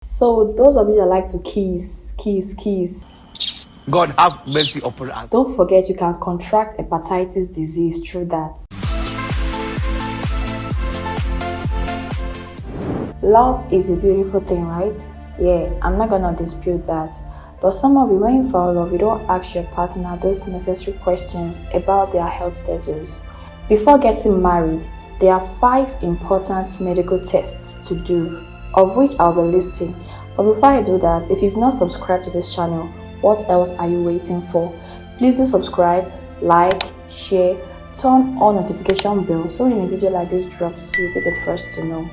So those of you that like to kiss, God have mercy upon us. don't forget you can contract hepatitis disease through that. Love is a beautiful thing, right? Yeah, I'm not gonna dispute that. But some of you, when you fall in love, you don't ask your partner those necessary questions about their health status. Before getting married, there are 5 important medical tests to do, of which I'll be listing. But before I do that, if you've not subscribed to this channel, what else are you waiting for? Please do subscribe, like, share, turn on notification bell so when a video like this drops, you'll be the first to know.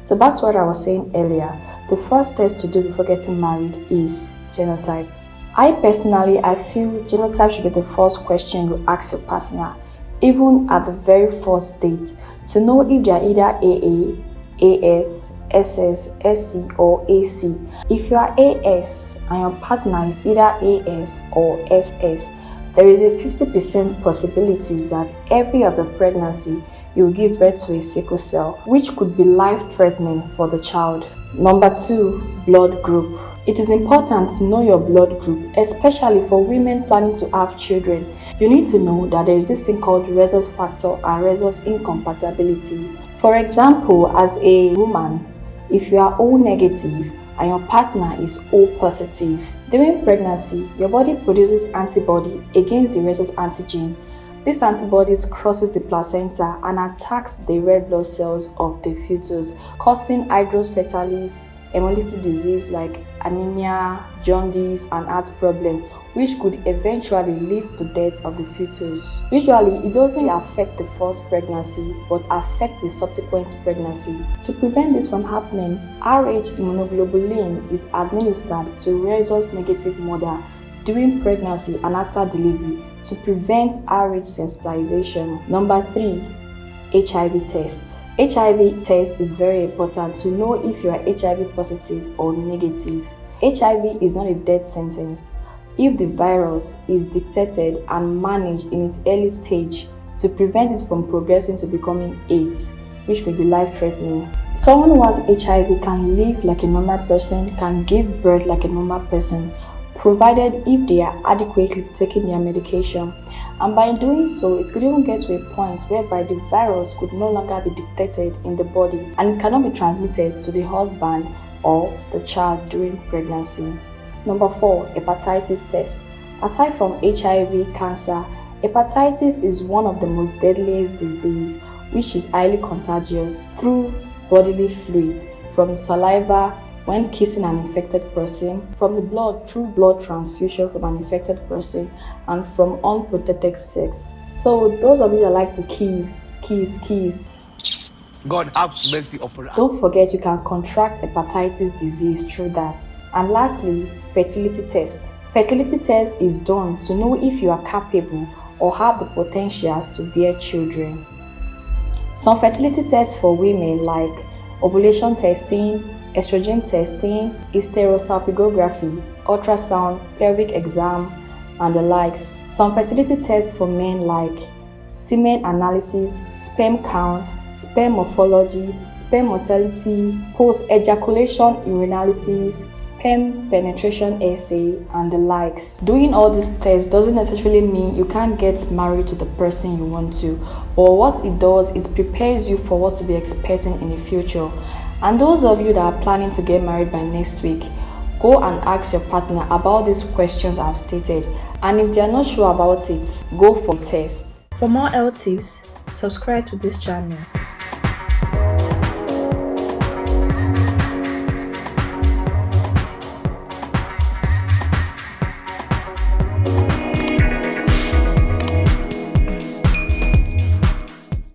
So back to what I was saying earlier, the first test to do before getting married is genotype. I feel genotype should be the first question you ask your partner, even at the very first date, to know if they are either AA, AS, SS, SC or AC. If you are AS and your partner is either AS or SS, there is a 50% possibility that every other pregnancy you will give birth to a sickle cell, which could be life-threatening for the child. Number 2, blood group. It is important to know your blood group, especially for women planning to have children. You need to know that there is this thing called rhesus factor and rhesus incompatibility. For example, as a woman, if you are O negative and your partner is O positive, during pregnancy, your body produces antibody against the rhesus antigen. This antibodies crosses the placenta and attacks the red blood cells of the fetus, causing hydrocephalus, hemolytic disease like anemia, jaundice, and heart problem, which could eventually lead to death of the fetus. Usually, it doesn't affect the first pregnancy, but affect the subsequent pregnancy. To prevent this from happening, Rh immunoglobulin is administered to rhesus-negative mother during pregnancy and after delivery to prevent Rh sensitization. Number 3, HIV test. HIV test is very important to know if you are HIV positive or negative. HIV is not a death sentence if the virus is detected and managed in its early stage to prevent it from progressing to becoming AIDS, which could be life-threatening. Someone who has HIV can live like a normal person, can give birth like a normal person, provided if they are adequately taking their medication. And by doing so, it could even get to a point whereby the virus could no longer be detected in the body and it cannot be transmitted to the husband or the child during pregnancy. Number 4, hepatitis test. Aside from HIV, cancer, hepatitis is one of the most deadliest diseases, which is highly contagious through bodily fluid, from saliva when kissing an infected person, from the blood through blood transfusion from an infected person, and from unprotected sex. So those of you that like to kiss, God have mercy upon us. don't forget you can contract hepatitis disease through that. And lastly, fertility test. Fertility test is done to know if you are capable or have the potentials to bear children. Some fertility tests for women like ovulation testing, estrogen testing, hysterosalpingography, ultrasound, pelvic exam, and the likes. Some fertility tests for men like semen analysis, sperm count, sperm morphology, sperm motility, post-ejaculation urinalysis, sperm penetration assay, and the likes. Doing all these tests doesn't necessarily mean you can't get married to the person you want to, but what it does, it prepares you for what to be expecting in the future. And those of you that are planning to get married by next week, go and ask your partner about these questions I've stated, and if they are not sure about it, go for tests. For more health tips, subscribe to this channel.